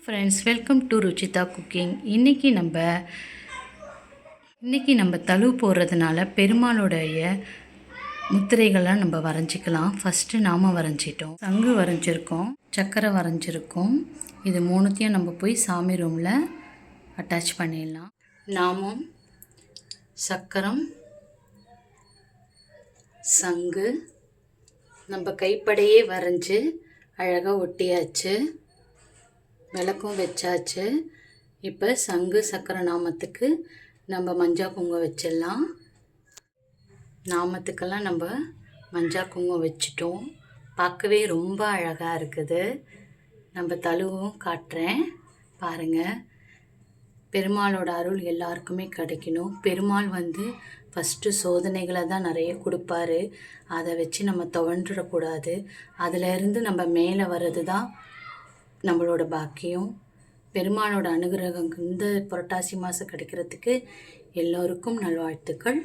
Friends, welcome to Ruchitha cooking. இன்றைக்கி நம்ம தழு போடுறதுனால பெருமாளுடைய முத்திரைகள்லாம் நம்ம வரைஞ்சிக்கலாம். ஃபஸ்ட்டு நாம வரைஞ்சிட்டோம், சங்கு வரைஞ்சிருக்கோம், சக்கரை வரைஞ்சிருக்கோம். இது மூணுத்தையும் நம்ம போய் சாமி ரூமில் அட்டாச் பண்ணிடலாம். நாமம், சக்கரம், சங்கு நம்ம கைப்படையே வரைஞ்சி அழகாக ஒட்டியாச்சு. விளக்கும் வச்சாச்சு. இப்போ சங்கு சக்கரை நாமத்துக்கு நம்ம மஞ்சள் குங்குமம் வச்சிடலாம். நாமத்துக்கெல்லாம் நம்ம மஞ்சள் குங்குமம் வச்சிட்டோம். பார்க்கவே ரொம்ப அழகாக இருக்குது. நம்ம தழுவும் காட்டுறேன் பாருங்கள். பெருமாளோட அருள் எல்லாருக்குமே கிடைக்கணும். பெருமாள் ஃபஸ்ட்டு சோதனைகளை தான் நிறைய கொடுப்பாரு. அதை வச்சு நம்ம துவண்டுடக்கூடாது. அதிலேருந்து நம்ம மேலே வர்றது தான் நம்மளோட பாக்கியம். பெருமாளோட அனுகிரகம் இந்த புரட்டாசி மாதம் கிடைக்கிறதுக்கு எல்லோருக்கும் நல்வாழ்த்துக்கள்.